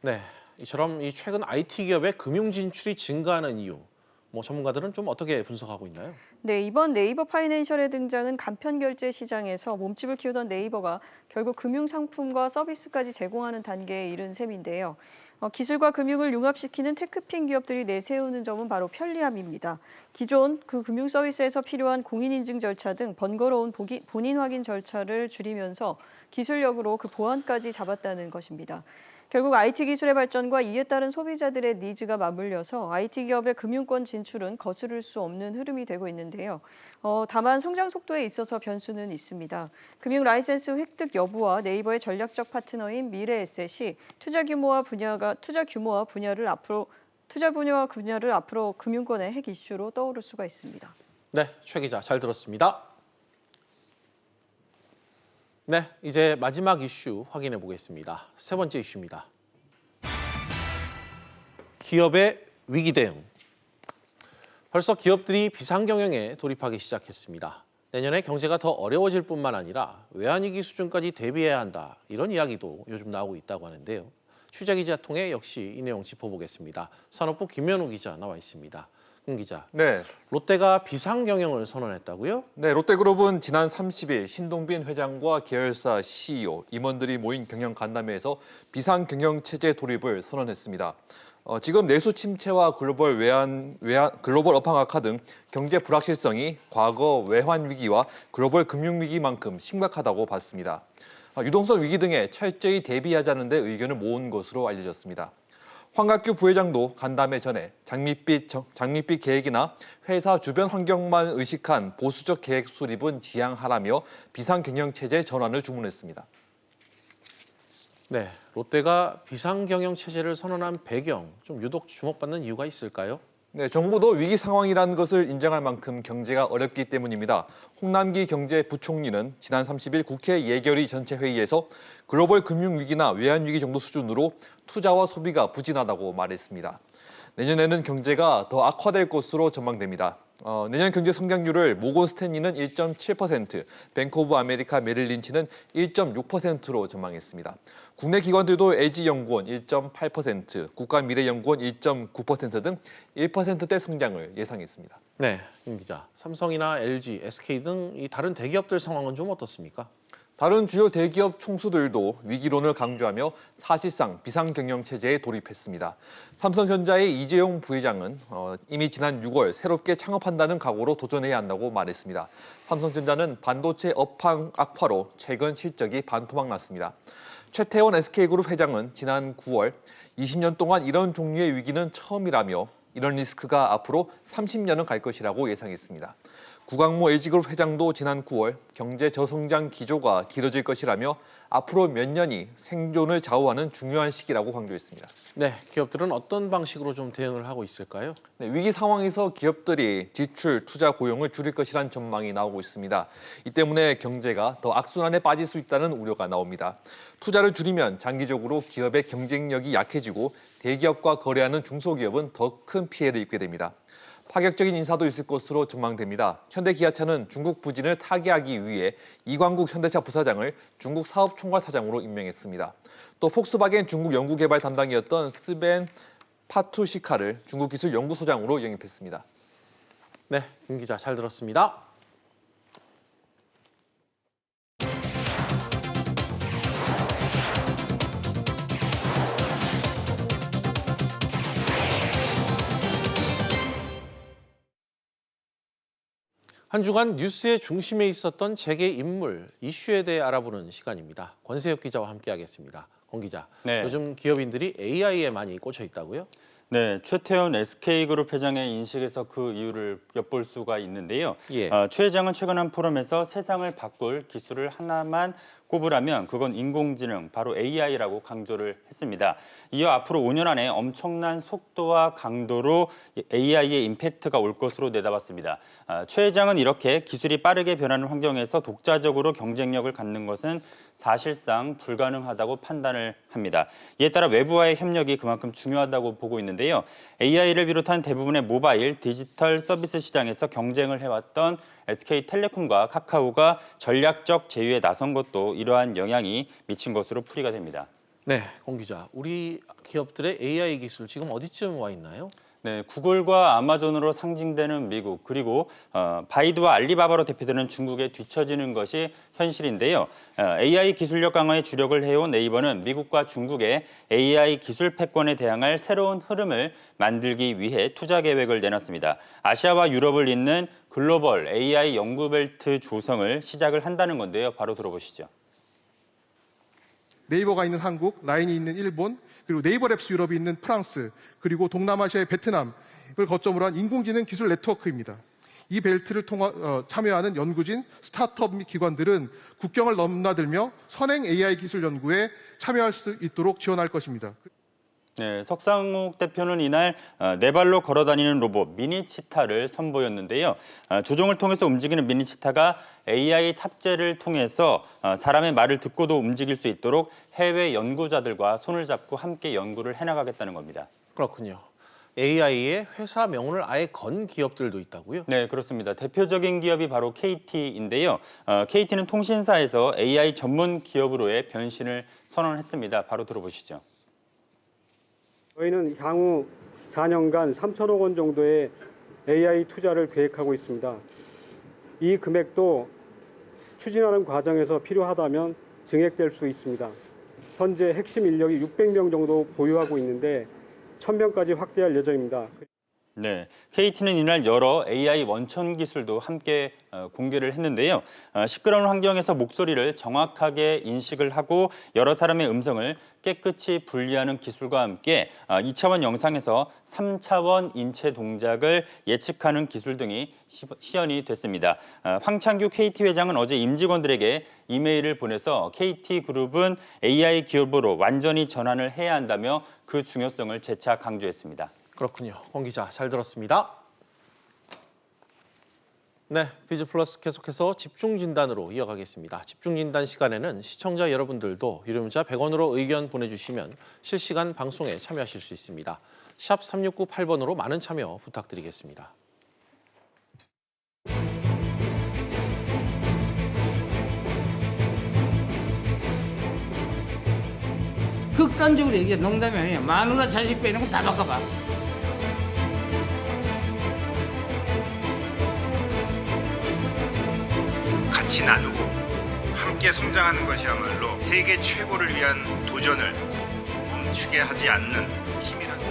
네, 이처럼 이 최근 IT 기업의 금융 진출이 증가하는 이유, 전문가들은 좀 어떻게 분석하고 있나요? 네, 이번 네이버 파이낸셜의 등장은 간편 결제 시장에서 몸집을 키우던 네이버가 결국 금융 상품과 서비스까지 제공하는 단계에 이른 셈인데요. 기술과 금융을 융합시키는 테크핀 기업들이 내세우는 점은 바로 편리함입니다. 기존 그 금융 서비스에서 필요한 공인인증 절차 등 번거로운 본인 확인 절차를 줄이면서 기술력으로 그 보안까지 잡았다는 것입니다. 결국 IT 기술의 발전과 이에 따른 소비자들의 니즈가 맞물려서 IT 기업의 금융권 진출은 거스를 수 없는 흐름이 되고 있는데요. 다만 성장 속도에 있어서 변수는 있습니다. 금융 라이센스 획득 여부와 네이버의 전략적 파트너인 미래에셋이 투자 규모와 분야를 앞으로 금융권의 핵 이슈로 떠오를 수가 있습니다. 네, 최 기자 잘 들었습니다. 네, 이제 마지막 이슈 확인해 보겠습니다. 세 번째 이슈입니다. 기업의 위기 대응. 벌써 기업들이 비상경영에 돌입하기 시작했습니다. 내년에 경제가 더 어려워질 뿐만 아니라 외환위기 수준까지 대비해야 한다. 이런 이야기도 요즘 나오고 있다고 하는데요. 취재기자 통해 역시 이 내용 짚어보겠습니다. 산업부 김현우 기자 나와 있습니다. 김 기자, 네. 롯데가 비상경영을 선언했다고요? 네, 롯데그룹은 지난 30일 신동빈 회장과 계열사 CEO, 임원들이 모인 경영 간담회에서 비상경영체제 돌입을 선언했습니다. 지금 내수 침체와 글로벌 업황 악화 등 경제 불확실성이 과거 외환 위기와 글로벌 금융 위기만큼 심각하다고 봤습니다. 유동성 위기 등에 철저히 대비하자는 데 의견을 모은 것으로 알려졌습니다. 황갑규 부회장도 간담회 전에 장밋빛 계획이나 회사 주변 환경만 의식한 보수적 계획 수립은 지양하라며 비상경영체제 전환을 주문했습니다. 네, 롯데가 비상경영체제를 선언한 배경, 좀 유독 주목받는 이유가 있을까요? 네, 정부도 위기 상황이라는 것을 인정할 만큼 경제가 어렵기 때문입니다. 홍남기 경제부총리는 지난 30일 국회 예결위 전체 회의에서 글로벌 금융위기나 외환위기 정도 수준으로 투자와 소비가 부진하다고 말했습니다. 내년에는 경제가 더 악화될 것으로 전망됩니다. 내년 경제 성장률을 모건 스탠리는 1.7%, 뱅크 오브 아메리카 메릴린치는 1.6%로 전망했습니다. 국내 기관들도 LG연구원 1.8%, 국가미래연구원 1.9% 등 1%대 성장을 예상했습니다. 네, 김 기자. 삼성이나 LG, SK 등 이 다른 대기업들 상황은 좀 어떻습니까? 다른 주요 대기업 총수들도 위기론을 강조하며 사실상 비상경영체제에 돌입했습니다. 삼성전자의 이재용 부회장은 이미 지난 6월 새롭게 창업한다는 각오로 도전해야 한다고 말했습니다. 삼성전자는 반도체 업황 악화로 최근 실적이 반토막 났습니다. 최태원 SK그룹 회장은 지난 9월 20년 동안 이런 종류의 위기는 처음이라며 이런 리스크가 앞으로 30년은 갈 것이라고 예상했습니다. 구광모 LG그룹 회장도 지난 9월 경제 저성장 기조가 길어질 것이라며 앞으로 몇 년이 생존을 좌우하는 중요한 시기라고 강조했습니다. 네, 기업들은 어떤 방식으로 좀 대응을 하고 있을까요? 네, 위기 상황에서 기업들이 지출, 투자, 고용을 줄일 것이라는 전망이 나오고 있습니다. 이 때문에 경제가 더 악순환에 빠질 수 있다는 우려가 나옵니다. 투자를 줄이면 장기적으로 기업의 경쟁력이 약해지고 대기업과 거래하는 중소기업은 더 큰 피해를 입게 됩니다. 파격적인 인사도 있을 것으로 전망됩니다. 현대기아차는 중국 부진을 타개하기 위해 이광국 현대차 부사장을 중국 사업총괄사장으로 임명했습니다. 또 폭스바겐 중국 연구개발 담당이었던 스벤 파투시카를 중국기술연구소장으로 영입했습니다. 네, 김 기자 잘 들었습니다. 한 주간 뉴스의 중심에 있었던 재계 인물, 이슈에 대해 알아보는 시간입니다. 권세혁 기자와 함께하겠습니다. 권 기자, 네. 요즘 기업인들이 AI에 많이 꽂혀 있다고요? 네, 최태원 SK그룹 회장의 인식에서 그 이유를 엿볼 수가 있는데요. 예. 최 회장은 최근 한 포럼에서 세상을 바꿀 기술을 하나만 꼽으라면 그건 인공지능, 바로 AI라고 강조를 했습니다. 이어 앞으로 5년 안에 엄청난 속도와 강도로 AI의 임팩트가 올 것으로 내다봤습니다. 최 회장은 이렇게 기술이 빠르게 변하는 환경에서 독자적으로 경쟁력을 갖는 것은 사실상 불가능하다고 판단을 합니다. 이에 따라 외부와의 협력이 그만큼 중요하다고 보고 있는데요. AI를 비롯한 대부분의 모바일, 디지털 서비스 시장에서 경쟁을 해왔던 SK텔레콤과 카카오가 전략적 제휴에 나선 것도 이러한 영향이 미친 것으로 풀이가 됩니다. 네, 권 기자, 우리 기업들의 AI 기술 지금 어디쯤 와 있나요? 네, 구글과 아마존으로 상징되는 미국, 그리고 바이두와 알리바바로 대표되는 중국에 뒤처지는 것이 현실인데요. AI 기술력 강화에 주력을 해온 네이버는 미국과 중국의 AI 기술 패권에 대항할 새로운 흐름을 만들기 위해 투자 계획을 내놨습니다. 아시아와 유럽을 잇는 글로벌 AI 연구벨트 조성을 시작을 한다는 건데요. 바로 들어보시죠. 네이버가 있는 한국, 라인이 있는 일본, 그리고 네이버랩스 유럽이 있는 프랑스, 그리고 동남아시아의 베트남을 거점으로 한 인공지능 기술 네트워크입니다. 이 벨트를 참여하는 연구진, 스타트업 및 기관들은 국경을 넘나들며 선행 AI 기술 연구에 참여할 수 있도록 지원할 것입니다. 네, 석상욱 대표는 이날 네 발로 걸어다니는 로봇 미니치타를 선보였는데요. 조종을 통해서 움직이는 미니치타가 AI 탑재를 통해서 사람의 말을 듣고도 움직일 수 있도록 해외 연구자들과 손을 잡고 함께 연구를 해나가겠다는 겁니다. 그렇군요. AI에 회사 명운을 아예 건 기업들도 있다고요? 네, 그렇습니다. 대표적인 기업이 바로 KT인데요. KT는 통신사에서 AI 전문 기업으로의 변신을 선언했습니다. 바로 들어보시죠. 저희는 향후 4년간 3천억 원 정도의 AI 투자를 계획하고 있습니다. 이 금액도 추진하는 과정에서 필요하다면 증액될 수 있습니다. 현재 핵심 인력이 600명 정도 보유하고 있는데 1,000명까지 확대할 예정입니다. 네, KT는 이날 여러 AI 원천 기술도 함께 공개를 했는데요. 시끄러운 환경에서 목소리를 정확하게 인식을 하고 여러 사람의 음성을 깨끗이 분리하는 기술과 함께 2차원 영상에서 3차원 인체 동작을 예측하는 기술 등이 시연이 됐습니다. 황창규 KT 회장은 어제 임직원들에게 이메일을 보내서 KT그룹은 AI 기업으로 완전히 전환을 해야 한다며 그 중요성을 재차 강조했습니다. 그렇군요. 권 기자 잘 들었습니다. 네, 비즈플러스 계속해서 집중진단으로 이어가겠습니다. 집중진단 시간에는 시청자 여러분들도 유료 문자 100원으로 의견 보내주시면 실시간 방송에 참여하실 수 있습니다. 샵 3698번으로 많은 참여 부탁드리겠습니다. 극단적으로 얘기해. 농담이 아니야. 마누라 자식 빼는 거 다 바꿔봐. 같이 나누고 함께 성장하는 것이야말로 세계 최고를 위한 도전을 멈추게 하지 않는 힘이란다.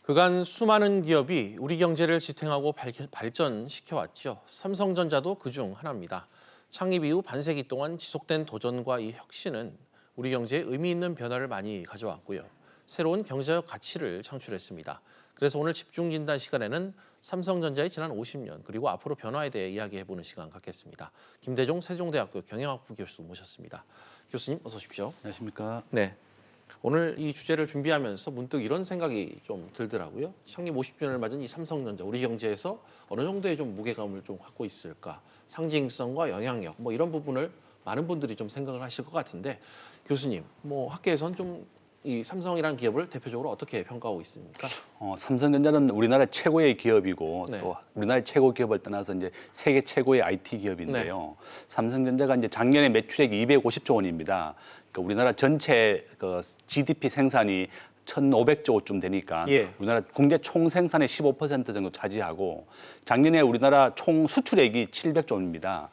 그간 수많은 기업이 우리 경제를 지탱하고 발전시켜왔죠. 삼성전자도 그중 하나입니다. 창립 이후 반세기 동안 지속된 도전과 이 혁신은 우리 경제에 의미 있는 변화를 많이 가져왔고요. 새로운 경제적 가치를 창출했습니다. 그래서 오늘 집중진단 시간에는 삼성전자의 지난 50년 그리고 앞으로 변화에 대해 이야기해보는 시간 갖겠습니다. 김대종 세종대학교 경영학부 교수 모셨습니다. 교수님 어서 오십시오. 안녕하십니까. 네. 오늘 이 주제를 준비하면서 문득 이런 생각이 좀 들더라고요. 창립 50주년을 맞은 이 삼성전자, 우리 경제에서 어느 정도의 좀 무게감을 좀 갖고 있을까? 상징성과 영향력, 뭐 이런 부분을 많은 분들이 좀 생각을 하실 것 같은데 교수님, 뭐 학계에서는 좀 이 삼성이라는 기업을 대표적으로 어떻게 평가하고 있습니까? 삼성전자는 우리나라 최고의 기업이고 네. 또 우리나라의 최고 기업을 떠나서 이제 세계 최고의 IT 기업인데요. 네. 삼성전자가 이제 작년에 매출액이 250조 원입니다. 그러니까 우리나라 전체 그 GDP 생산이 1,500조쯤 되니까 예. 우리나라 국내 총 생산의 15% 정도 차지하고 작년에 우리나라 총 수출액이 700조입니다.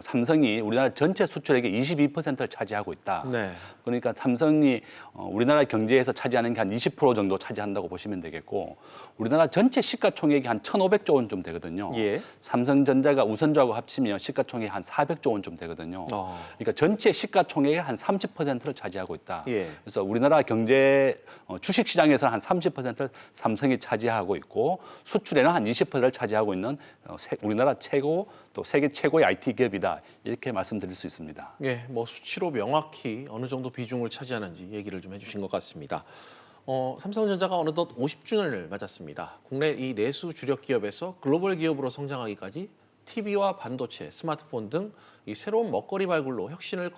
삼성이 우리나라 전체 수출액의 22%를 차지하고 있다. 네. 그러니까 삼성이 우리나라 경제에서 차지하는 게 한 20% 정도 차지한다고 보시면 되겠고 우리나라 전체 시가총액이 한 1,500조 원쯤 되거든요. 예. 삼성전자가 우선주하고 합치면 시가총액이 한 400조 원쯤 되거든요. 그러니까 전체 시가총액의 한 30%를 차지하고 있다. 예. 그래서 우리나라 경제 주식시장에서 한 30%를 삼성이 차지하고 있고 수출에는 한 20%를 차지하고 있는 우리나라 최고 또 세계 최고의 IT 기업이다. 이렇게 말씀드릴 수 있습니다. 예, 뭐 수치로 명확히 어느 정도 비중을 차지하는지 얘기를 좀 해주신 것 같습니다. 삼성전자가 어느덧 50주년을 맞았습니다. 국내 이 내수 주력 기업에서 글로벌 기업으로 성장하기까지 TV와 반도체, 스마트폰 등 이 새로운 먹거리 발굴로 혁신을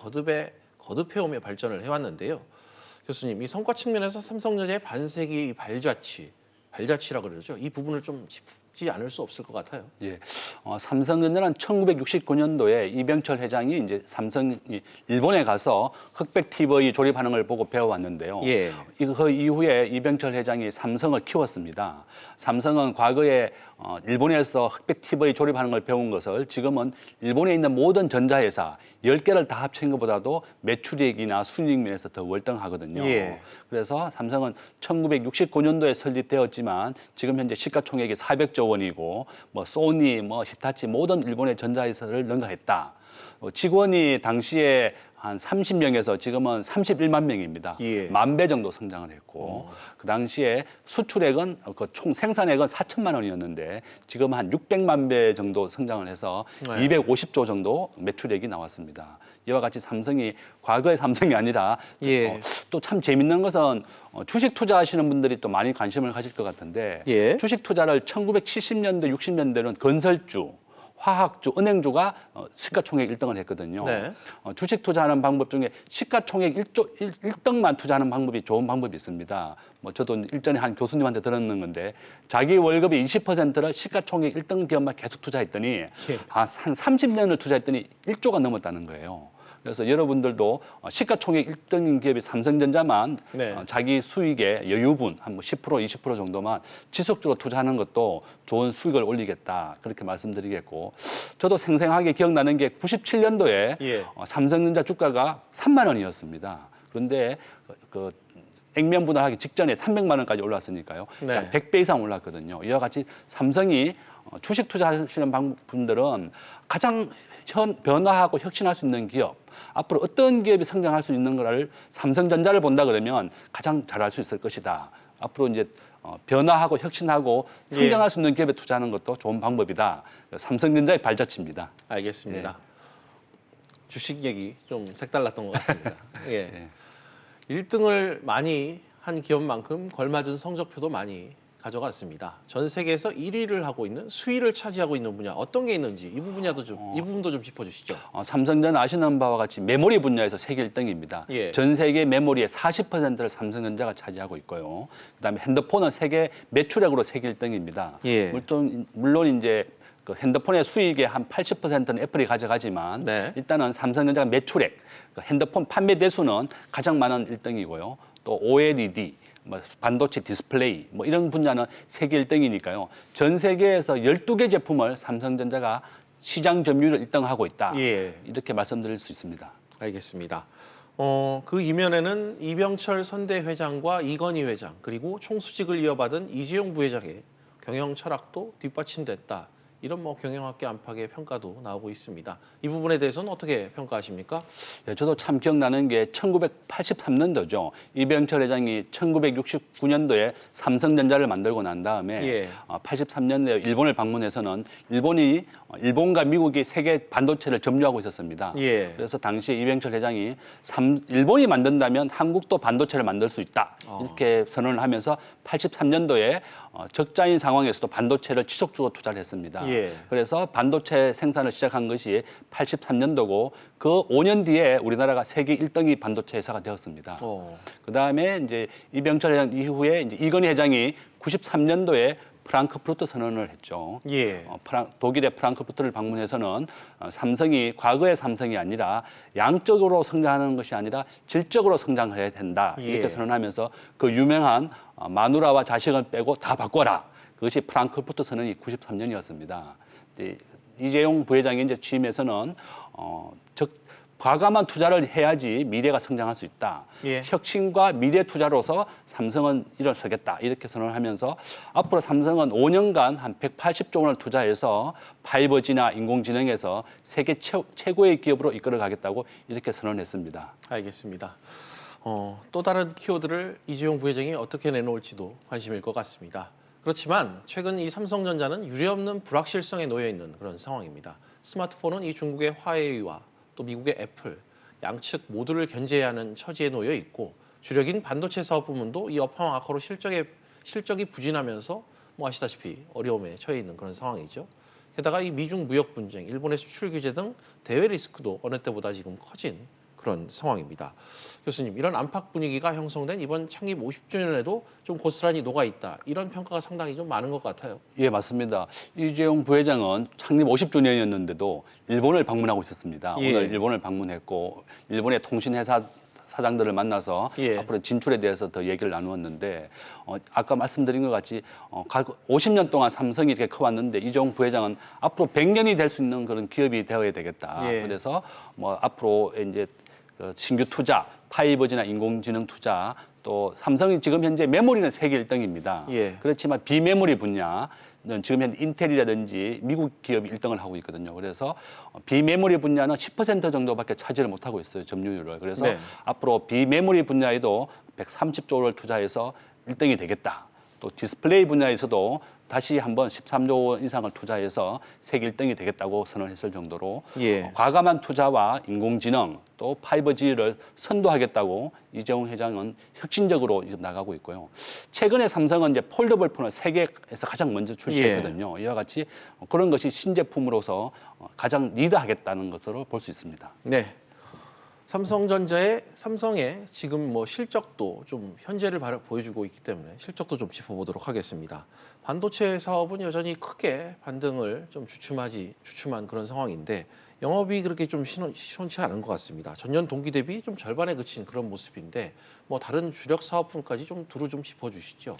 거듭해오며 발전을 해왔는데요. 교수님, 이 성과 측면에서 삼성전자의 반세기 발자취라고 그러죠. 이 부분을 좀 짚지 않을 수 없을 것 같아요. 예, 삼성전자는 1969년도에 이병철 회장이 이제 삼성이 일본에 가서 흑백 TV 조립하는 걸 보고 배워왔는데요. 예. 그 이후에 이병철 회장이 삼성을 키웠습니다. 삼성은 과거에 일본에서 흑백 TV 조립하는 걸 배운 것을 지금은 일본에 있는 모든 전자회사 10개를 다 합친 것보다도 매출액이나 순이익 면에서 더 월등하거든요. 예. 그래서 삼성은 1969년도에 설립되었지만 지금 현재 시가총액이 400조 원이고 뭐 소니, 뭐 히타치 모든 일본의 전자회사를 능가했다. 직원이 당시에 한 30명에서 지금은 31만 명입니다. 예. 10,000배 정도 성장을 했고 그 당시에 수출액은 그 총 생산액은 4천만 원이었는데 지금 한 600만 배 정도 성장을 해서 네. 250조 정도 매출액이 나왔습니다. 이와 같이 삼성이 과거의 삼성이 아니라 예. 또 참 재밌는 것은 주식 투자하시는 분들이 또 많이 관심을 가질 것 같은데 예. 주식 투자를 1970년대, 60년대는 건설주, 화학주, 은행주가 시가총액 1등을 했거든요. 네. 주식 투자하는 방법 중에 시가총액 1등만 투자하는 방법이 좋은 방법이 있습니다. 뭐 저도 일전에 한 교수님한테 들었는 건데 자기 월급의 20%를 시가총액 1등 기업만 계속 투자했더니 한 30년을 투자했더니 1조가 넘었다는 거예요. 그래서 여러분들도 시가총액 1등인 기업이 삼성전자만 네. 자기 수익의 여유분 한 10%, 20% 정도만 지속적으로 투자하는 것도 좋은 수익을 올리겠다 그렇게 말씀드리겠고 저도 생생하게 기억나는 게 97년도에 예. 삼성전자 주가가 3만 원이었습니다. 그런데 그 액면 분할하기 직전에 300만 원까지 올랐으니까요. 네. 100배 이상 올랐거든요. 이와 같이 삼성이 주식 투자하시는 분들은 가장 변화하고 혁신할 수 있는 기업, 앞으로 어떤 기업이 성장할 수 있는 거를 삼성전자를 본다 그러면 가장 잘할 수 있을 것이다. 앞으로 이제 변화하고 혁신하고 성장할 수 있는 기업에 투자하는 것도 좋은 방법이다. 삼성전자의 발자취입니다. 알겠습니다. 주식 얘기 좀 색달랐던 것 같습니다. 예. 네. 1등을 많이 한 기업만큼 걸맞은 성적표도 많이 가져갔습니다. 전 세계에서 1위를 하고 있는 수위를 차지하고 있는 분야 어떤 게 있는지 이 부분도 좀 짚어주시죠. 삼성전자는 아시는 바와 같이 메모리 분야에서 세계 1등입니다. 예. 전 세계 메모리의 40%를 삼성전자가 차지하고 있고요. 그다음에 핸드폰은 세계 매출액으로 세계 1등입니다. 예. 물론 이제 그 핸드폰의 수익의 한 80%는 애플이 가져가지만 네. 일단은 삼성전자가 매출액, 그 핸드폰 판매 대수는 가장 많은 1등이고요. 또 OLED, 뭐 반도체 디스플레이 뭐 이런 분야는 세계 1등이니까요. 전 세계에서 12개 제품을 삼성전자가 시장 점유율을 1등하고 있다. 예. 이렇게 말씀드릴 수 있습니다. 알겠습니다. 그 이면에는 이병철 선대 회장과 이건희 회장 그리고 총수직을 이어받은 이재용 부회장의 경영 철학도 뒷받침됐다. 이런 뭐 경영학계 안팎의 평가도 나오고 있습니다. 이 부분에 대해서는 어떻게 평가하십니까? 예, 저도 참 기억나는 게 1983년도죠. 이병철 회장이 1969년도에 삼성전자를 만들고 난 다음에 예. 83년도에 일본을 방문해서는 일본과 미국이 세계 반도체를 점유하고 있었습니다. 예. 그래서 당시에 이병철 회장이 일본이 만든다면 한국도 반도체를 만들 수 있다. 이렇게 선언을 하면서 83년도에 적자인 상황에서도 반도체를 지속적으로 투자를 했습니다. 예. 그래서 반도체 생산을 시작한 것이 83년도고 그 5년 뒤에 우리나라가 세계 1등이 반도체 회사가 되었습니다. 그다음에 이제 이병철 회장 이후에 이제 이건희 회장이 93년도에 프랑크푸르트 선언을 했죠. 예. 독일의 프랑크푸르트를 방문해서는 삼성이 과거의 삼성이 아니라 양적으로 성장하는 것이 아니라 질적으로 성장해야 된다. 이렇게 예. 선언하면서 그 유명한 마누라와 자식을 빼고 다 바꿔라. 그것이 프랑크푸르트 선언이 93년이었습니다. 이재용 부회장이 이제 취임해서는 과감한 투자를 해야지 미래가 성장할 수 있다. 예. 혁신과 미래 투자로서 삼성은 일어서겠다. 이렇게 선언을 하면서 앞으로 삼성은 5년간 한 180조 원을 투자해서 5G나 인공지능에서 세계 최고의 기업으로 이끌어 가겠다고 이렇게 선언했습니다. 알겠습니다. 또 다른 키워드를 이재용 부회장이 어떻게 내놓을지도 관심일 것 같습니다. 그렇지만 최근 이 삼성전자는 유례없는 불확실성에 놓여 있는 그런 상황입니다. 스마트폰은 이 중국의 화웨이와 또 미국의 애플 양측 모두를 견제해야 하는 처지에 놓여 있고 주력인 반도체 사업 부문도 이 여파와 악화로 실적이 부진하면서 뭐 아시다시피 어려움에 처해 있는 그런 상황이죠. 게다가 이 미중 무역 분쟁, 일본의 수출 규제 등 대외 리스크도 어느 때보다 지금 커진 그런 상황입니다. 교수님, 이런 안팎 분위기가 형성된 이번 창립 50주년에도 좀 고스란히 녹아있다. 이런 평가가 상당히 좀 많은 것 같아요. 예, 맞습니다. 이재용 부회장은 창립 50주년이었는데도 일본을 방문하고 있었습니다. 예. 오늘 일본을 방문했고 일본의 통신회사 사장들을 만나서 예. 앞으로 진출에 대해서 더 얘기를 나누었는데 아까 말씀드린 것 같이 50년 동안 삼성이 이렇게 커왔는데 이재용 부회장은 앞으로 100년이 될 수 있는 그런 기업이 되어야 되겠다. 예. 그래서 뭐 앞으로 이제 신규 투자, 5G나 인공지능 투자, 또 삼성이 지금 현재 메모리는 세계 1등입니다. 예. 그렇지만 비메모리 분야 지금 현재 인텔이라든지 미국 기업이 1등을 하고 있거든요. 그래서 비메모리 분야는 10% 정도밖에 차지를 못하고 있어요. 점유율을. 그래서 네. 앞으로 비메모리 분야에도 130조를 투자해서 1등이 되겠다. 또 디스플레이 분야에서도 다시 한번 13조 원 이상을 투자해서 세계 1등이 되겠다고 선언했을 정도로 예. 과감한 투자와 인공지능 또 5G를 선도하겠다고 이재용 회장은 혁신적으로 나가고 있고요. 최근에 삼성은 이제 폴더블 폰을 세계에서 가장 먼저 출시했거든요. 이와 같이 그런 것이 신제품으로서 가장 리드하겠다는 것으로 볼 수 있습니다. 네. 삼성의 지금 뭐 실적도 좀 현재를 보여주고 있기 때문에 실적도 좀 짚어보도록 하겠습니다. 반도체 사업은 여전히 크게 반등을 좀 주춤한 그런 상황인데 영업이 그렇게 좀 시원치 않은 것 같습니다. 전년 동기 대비 좀 절반에 그친 그런 모습인데 뭐 다른 주력 사업분까지 좀 두루 좀 짚어주시죠.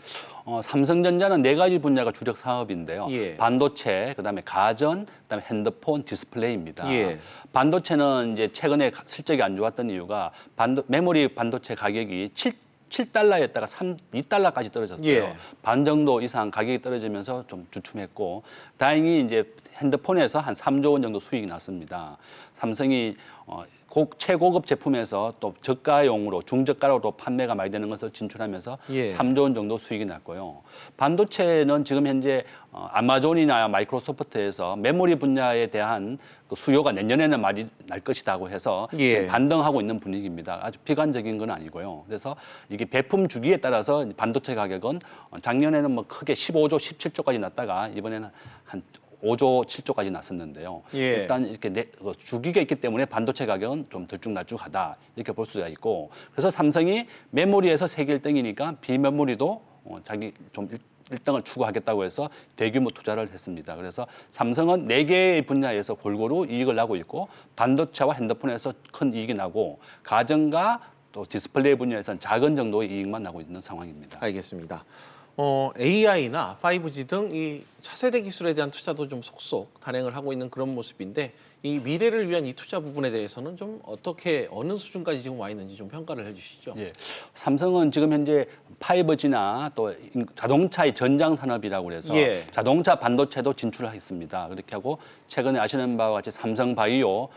삼성전자는 4가지 분야가 주력 사업인데요. 예. 반도체, 그다음에 가전, 그다음에 핸드폰, 디스플레이입니다. 예. 반도체는 이제 최근에 실적이 안 좋았던 이유가 메모리 반도체 가격이 7달러였다가 2달러까지 떨어졌어요. 예. 반 정도 이상 가격이 떨어지면서 좀 주춤했고 다행히 이제 핸드폰에서 한 3조 원 정도 수익이 났습니다. 삼성이 최고급 제품에서 또 저가용으로 중저가로도 판매가 많이 되는 것을 진출하면서 예. 3조 원 정도 수익이 났고요. 반도체는 지금 현재 아마존이나 마이크로소프트에서 메모리 분야에 대한 그 수요가 내년에는 많이 날 것이라고 해서 예. 반등하고 있는 분위기입니다. 아주 비관적인 건 아니고요. 그래서 이게 배품 주기에 따라서 반도체 가격은 작년에는 뭐 크게 15조, 17조까지 났다가 이번에는 한 5조, 7조까지 났었는데요. 예. 일단 이렇게 주기가 있기 때문에 반도체 가격은 좀 들쭉날쭉하다 이렇게 볼 수가 있고 그래서 삼성이 메모리에서 세계 1등이니까 비메모리도 자기 좀 1등을 추구하겠다고 해서 대규모 투자를 했습니다. 그래서 삼성은 4개의 분야에서 골고루 이익을 나고 있고 반도체와 핸드폰에서 큰 이익이 나고 가전과 또 디스플레이 분야에서는 작은 정도의 이익만 나고 있는 상황입니다. 알겠습니다. AI나 5G 등 이 차세대 기술에 대한 투자도 좀 속속 단행을 하고 있는 그런 모습인데 이 미래를 위한 이 투자 부분에 대해서는 좀 어느 수준까지 지금 와 있는지 좀 평가를 해주시죠. 예. 삼성은 지금 현재 5G나 또 자동차의 전장 산업이라고 그래서 예. 자동차 반도체도 진출하겠습니다. 그렇게 하고 최근에 아시는 바와 같이 삼성 바이오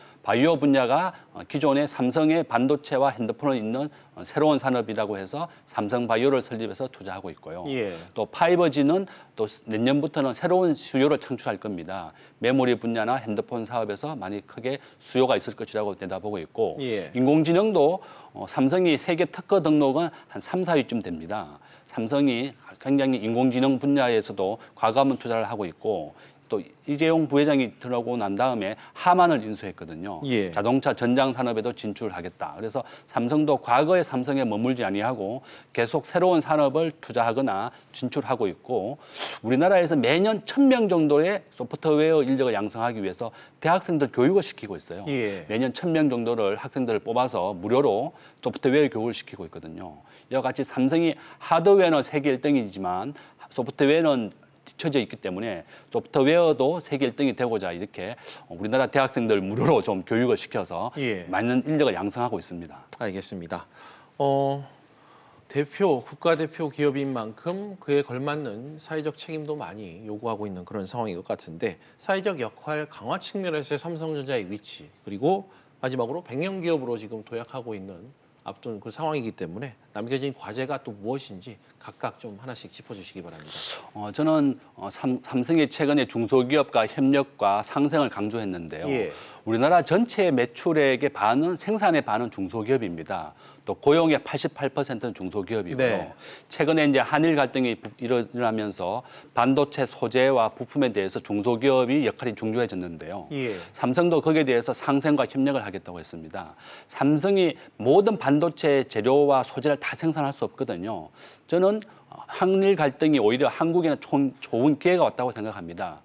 분야가 기존의 삼성의 반도체와 핸드폰을 잇는 새로운 산업이라고 해서 삼성 바이오를 설립해서 투자하고 있고요. 예. 또 5G는 또 내년부터는 새로운 수요를 창출할 겁니다. 메모리 분야나 핸드폰 사업에서 많이 크게 수요가 있을 것이라고 내다보고 있고 예. 인공지능도 삼성이 세계 특허 등록은 한 3, 4위쯤 됩니다. 삼성이 굉장히 인공지능 분야에서도 과감한 투자를 하고 있고 또 이재용 부회장이 들어오고 난 다음에 하만을 인수했거든요. 예. 자동차 전장 산업에도 진출하겠다. 그래서 삼성도 과거의 삼성에 머물지 아니하고 계속 새로운 산업을 투자하거나 진출하고 있고 우리나라에서 매년 1,000명 정도의 소프트웨어 인력을 양성하기 위해서 대학생들 교육을 시키고 있어요. 예. 매년 1,000명 정도를 학생들을 뽑아서 무료로 소프트웨어 교육을 시키고 있거든요. 이와 같이 삼성이 하드웨어는 세계 1등이지만 소프트웨어는 뒤처져 있기 때문에 소프트웨어도 세계 1등이 되고자 이렇게 우리나라 대학생들 무료로 좀 교육을 시켜서 예. 많은 인력을 양성하고 있습니다. 알겠습니다. 국가대표 기업인 만큼 그에 걸맞는 사회적 책임도 많이 요구하고 있는 그런 상황인 것 같은데 사회적 역할 강화 측면에서의 삼성전자의 위치 그리고 마지막으로 100년 기업으로 지금 도약하고 있는 앞둔 그 상황이기 때문에 남겨진 과제가 또 무엇인지 각각 좀 하나씩 짚어주시기 바랍니다. 저는 삼성이 최근에 중소기업과 협력과 상생을 강조했는데요. 예. 우리나라 전체 매출액의 반은 생산의 반은 중소기업입니다. 또 고용의 88%는 중소기업이고요. 네. 최근에 이제 한일 갈등이 일어나면서 반도체 소재와 부품에 대해서 중소기업이 역할이 중요해졌는데요. 예. 삼성도 거기에 대해서 상생과 협력을 하겠다고 했습니다. 삼성이 모든 반도체 재료와 소재를 다 생산할 수 없거든요. 저는 한일 갈등이 오히려 한국에는 좋은 기회가 왔다고 생각합니다.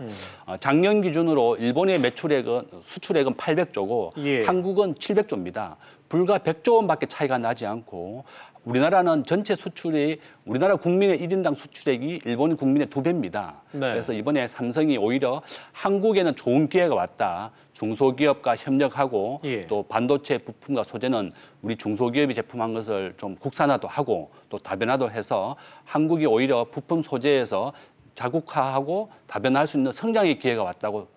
작년 기준으로 일본의 수출액은 800조고 예. 한국은 700조입니다. 불과 100조 원밖에 차이가 나지 않고 우리나라는 전체 수출이 우리나라 국민의 1인당 수출액이 일본 국민의 2배입니다. 네. 그래서 이번에 삼성이 오히려 한국에는 좋은 기회가 왔다. 중소기업과 협력하고 예. 또 반도체 부품과 소재는 우리 중소기업이 제품한 것을 좀 국산화도 하고 또 다변화도 해서 한국이 오히려 부품 소재에서 자국화하고 다변화할 수 있는 성장의 기회가 왔다고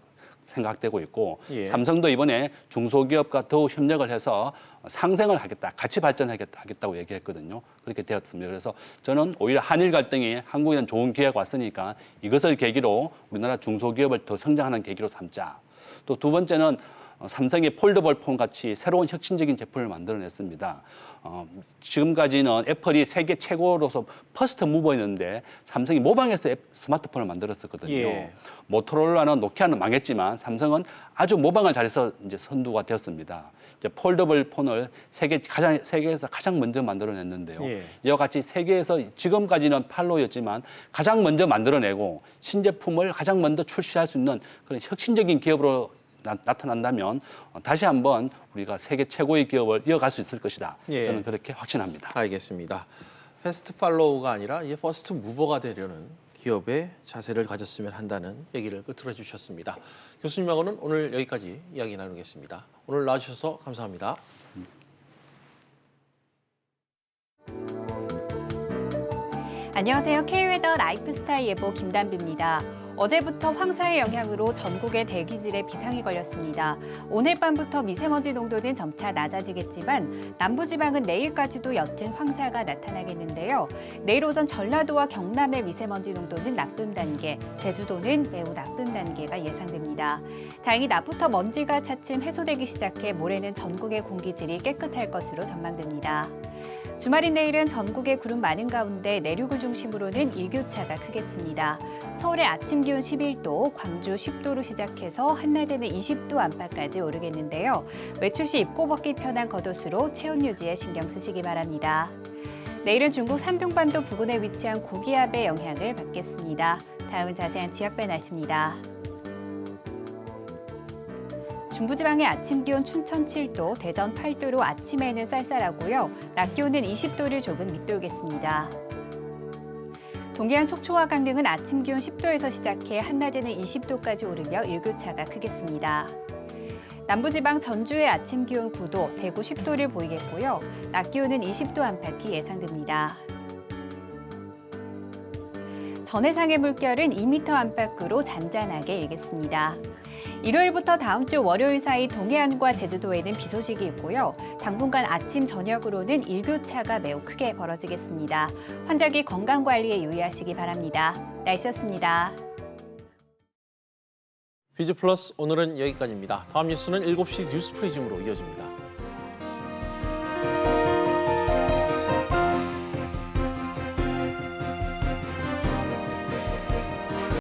생각되고 있고 예. 삼성도 이번에 중소기업과 더욱 협력을 해서 상생을 하겠다, 같이 발전하겠다고 얘기했거든요. 그렇게 되었습니다. 그래서 저는 오히려 한일 갈등이 한국에는 좋은 기회가 왔으니까 이것을 계기로 우리나라 중소기업을 더 성장하는 계기로 삼자. 또 두 번째는 삼성이 폴더블 폰 같이 새로운 혁신적인 제품을 만들어냈습니다. 지금까지는 애플이 세계 최고로서 퍼스트 무버였는데 삼성이 모방해서 스마트폰을 만들었었거든요. 예. 모토로라는 노키아는 망했지만 삼성은 아주 모방을 잘해서 이제 선두가 되었습니다. 이제 폴더블 폰을 세계에서 가장 먼저 만들어냈는데요. 예. 이와 같이 세계에서 지금까지는 팔로였지만 가장 먼저 만들어내고 신제품을 가장 먼저 출시할 수 있는 그런 혁신적인 기업으로 나타난다면 다시 한번 우리가 세계 최고의 기업을 이어갈 수 있을 것이다. 예. 저는 그렇게 확신합니다. 알겠습니다. 패스트 팔로우가 아니라 이제 퍼스트 무버가 되려는 기업의 자세를 가졌으면 한다는 얘기를 끝으로 해주셨습니다. 교수님하고는 오늘 여기까지 이야기 나누겠습니다. 오늘 나와주셔서 감사합니다. 안녕하세요. K웨더 라이프스타일 예보 김단비입니다. 어제부터 황사의 영향으로 전국의 대기질에 비상이 걸렸습니다. 오늘 밤부터 미세먼지 농도는 점차 낮아지겠지만 남부지방은 내일까지도 옅은 황사가 나타나겠는데요. 내일 오전 전라도와 경남의 미세먼지 농도는 나쁨 단계, 제주도는 매우 나쁨 단계가 예상됩니다. 다행히 낮부터 먼지가 차츰 해소되기 시작해 모레는 전국의 공기질이 깨끗할 것으로 전망됩니다. 주말인 내일은 전국에 구름 많은 가운데 내륙을 중심으로는 일교차가 크겠습니다. 서울의 아침 기온 11도, 광주 10도로 시작해서 한낮에는 20도 안팎까지 오르겠는데요. 외출 시 입고 벗기 편한 겉옷으로 체온 유지에 신경 쓰시기 바랍니다. 내일은 중국 산둥반도 부근에 위치한 고기압의 영향을 받겠습니다. 다음은 자세한 지역별 날씨입니다. 중부지방의 아침 기온 춘천 7도, 대전 8도로 아침에는 쌀쌀하고요. 낮 기온은 20도를 조금 밑돌겠습니다. 동해안 속초와 강릉은 아침 기온 10도에서 시작해 한낮에는 20도까지 오르며 일교차가 크겠습니다. 남부지방 전주의 아침 기온 9도, 대구 10도를 보이겠고요. 낮 기온은 20도 안팎이 예상됩니다. 전해상의 물결은 2m 안팎으로 잔잔하게 일겠습니다. 일요일부터 다음 주 월요일 사이 동해안과 제주도에는 비 소식이 있고요. 당분간 아침, 저녁으로는 일교차가 매우 크게 벌어지겠습니다. 환절기 건강관리에 유의하시기 바랍니다. 날씨였습니다. 비즈 플러스 오늘은 여기까지입니다. 다음 뉴스는 7시 뉴스 프리즘으로 이어집니다.